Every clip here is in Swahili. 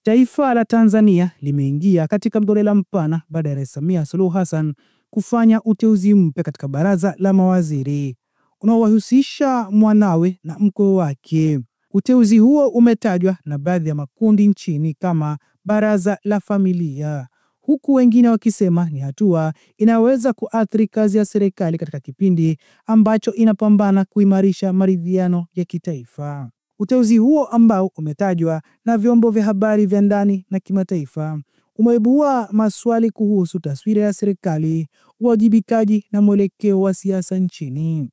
Taifa la Tanzania limeingia katika mjadala mpana baada ya Rais Samia Suluhu Hassan kufanya uteuzi mpya katika baraza la mawaziri unaowahusisha mwanawe na mkwe wake. Uteuzi huo umetajwa na baadhi ya makundi nchini kama baraza la familia, huku wengine wakisema ni hatua inaweza kuathiri kazi ya serikali katika kipindi ambacho inapambana kuimarisha maridhiano ya kitaifa. Uteuzi huo ambao umetajwa na vyombo vya habari vya ndani na kimataifa umeibua maswali kuhusu taswira ya serikali, uwajibikaji na mwelekeo wa siasa nchini.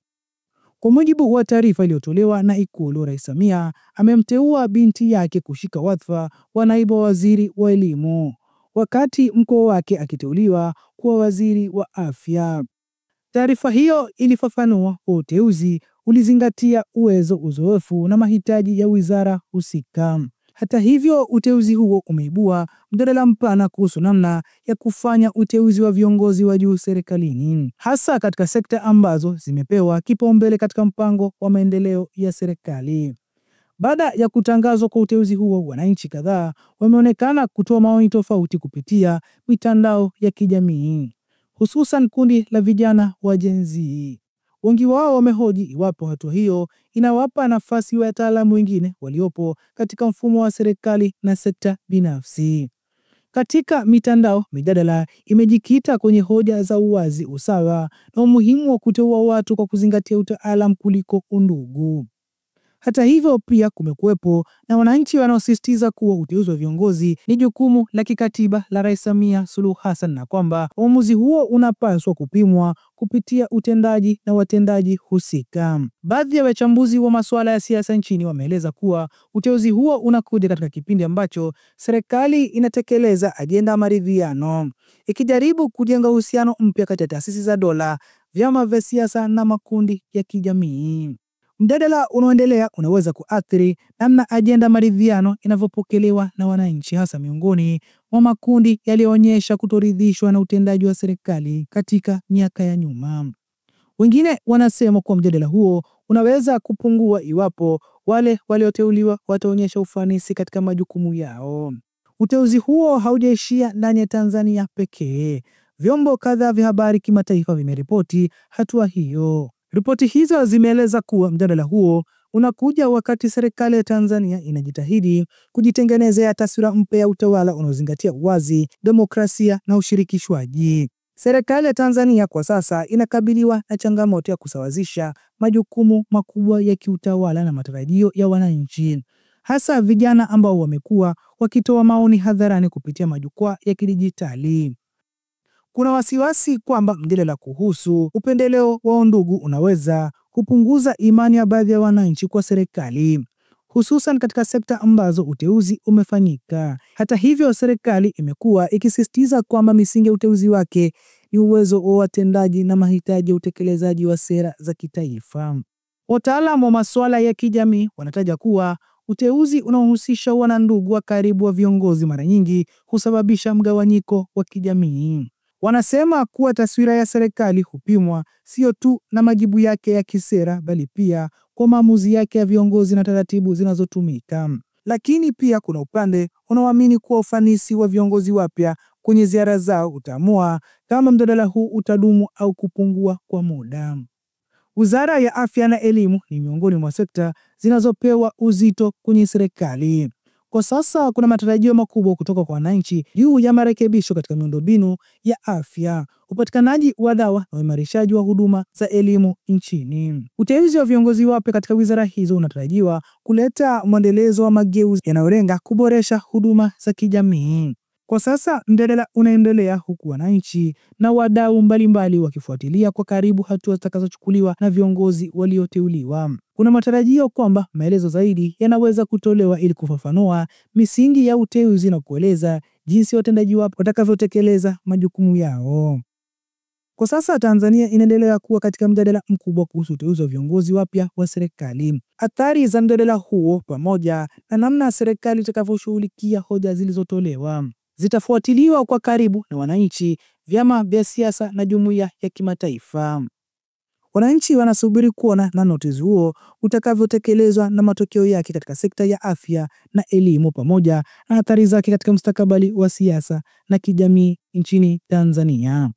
Kwa mujibu wa taarifa iliyotolewa na Ikulu, Rais Samia amemteua binti yake kushika wadhifa wa naibu waziri wa elimu, wakati mkwe wake akiteuliwa kuwa waziri wa afya. Taarifa hiyo ilifafanua kuwa uteuzi ulizingatia uwezo, uzoefu na mahitaji ya wizara husika. Hata hivyo, uteuzi huo umeibua mjadala mpana kuhusu namna ya kufanya uteuzi wa viongozi wa juu serikalini, hasa katika sekta ambazo zimepewa kipaumbele katika mpango wa maendeleo ya serikali. Baada ya kutangazwa kwa uteuzi huo, wananchi kadhaa wameonekana kutoa maoni tofauti kupitia mitandao ya kijamii, hususan kundi la vijana wa Gen Z. Wengi wao wamehoji iwapo hatua hiyo inawapa nafasi wataalamu wengine waliopo katika mfumo wa serikali na sekta binafsi. Katika mitandao, mijadala imejikita kwenye hoja za uwazi, usawa na umuhimu wa kuteua watu kwa kuzingatia utaalamu kuliko undugu. Hata hivyo, pia kumekuwepo na wananchi wanaosisitiza kuwa uteuzi wa viongozi ni jukumu la kikatiba la Rais Samia Suluhu Hassan na kwamba uamuzi huo unapaswa kupimwa kupitia utendaji na watendaji husika. Baadhi ya wachambuzi wa masuala ya siasa nchini wameeleza kuwa uteuzi huo unakuja katika kipindi ambacho serikali inatekeleza ajenda ya maridhiano, ikijaribu kujenga uhusiano mpya kati ya taasisi za dola, vyama vya siasa na makundi ya kijamii. Mjadala unaoendelea unaweza kuathiri namna ajenda maridhiano inavyopokelewa na wananchi, hasa miongoni mwa makundi yaliyoonyesha kutoridhishwa na utendaji wa serikali katika miaka ya nyuma. Wengine wanasema kuwa mjadala huo unaweza kupungua iwapo wale walioteuliwa wataonyesha ufanisi katika majukumu yao. Uteuzi huo haujaishia ndani ya Tanzania pekee. Vyombo kadhaa vya habari kimataifa vimeripoti hatua hiyo. Ripoti hizo zimeeleza kuwa mjadala huo unakuja wakati serikali ya Tanzania inajitahidi kujitengenezea taswira mpya ya utawala unaozingatia uwazi, demokrasia na ushirikishwaji. Serikali ya Tanzania kwa sasa inakabiliwa na changamoto ya kusawazisha majukumu makubwa ya kiutawala na matarajio ya wananchi, hasa vijana ambao wamekuwa wakitoa maoni hadharani kupitia majukwaa ya kidijitali. Kuna wasiwasi kwamba mjadala kuhusu upendeleo wa undugu unaweza kupunguza imani ya baadhi ya wananchi kwa serikali, hususan katika sekta ambazo uteuzi umefanyika. Hata hivyo, serikali imekuwa ikisisitiza kwamba misingi ya uteuzi wake ni uwezo wa watendaji na mahitaji ya utekelezaji wa sera za kitaifa. Wataalamu wa masuala ya kijamii wanataja kuwa uteuzi unaohusisha wanandugu wa karibu wa viongozi mara nyingi husababisha mgawanyiko wa kijamii. Wanasema kuwa taswira ya serikali hupimwa sio tu na majibu yake ya kisera, bali pia kwa maamuzi yake ya viongozi na taratibu zinazotumika. Lakini pia kuna upande unaoamini kuwa ufanisi wa viongozi wapya kwenye ziara zao utaamua kama mjadala huu utadumu au kupungua kwa muda. Wizara ya Afya na Elimu ni miongoni mwa sekta zinazopewa uzito kwenye serikali. Kwa sasa kuna matarajio makubwa kutoka kwa wananchi juu ya marekebisho katika miundombinu ya afya, upatikanaji wa dawa na uimarishaji wa huduma za elimu nchini. Uteuzi wa viongozi wapya katika wizara hizo unatarajiwa kuleta mwendelezo wa mageuzi yanayolenga kuboresha huduma za kijamii. Kwa sasa mjadala unaendelea huku wananchi na wadau mbalimbali wakifuatilia kwa karibu hatua zitakazochukuliwa na viongozi walioteuliwa. Kuna matarajio kwamba maelezo zaidi yanaweza kutolewa ili kufafanua misingi ya uteuzi na kueleza jinsi watendaji wapo watakavyotekeleza majukumu yao. Kwa sasa Tanzania inaendelea kuwa katika mjadala mkubwa kuhusu uteuzi wa viongozi wapya wa serikali. Athari za mjadala huo pamoja na namna serikali itakavyoshughulikia hoja zilizotolewa zitafuatiliwa kwa karibu na wananchi, vyama vya siasa na jumuiya ya kimataifa. Wananchi wanasubiri kuona namna uteuzi huo utakavyotekelezwa na matokeo yake katika sekta ya afya na elimu, pamoja na athari zake katika mustakabali wa siasa na kijamii nchini Tanzania.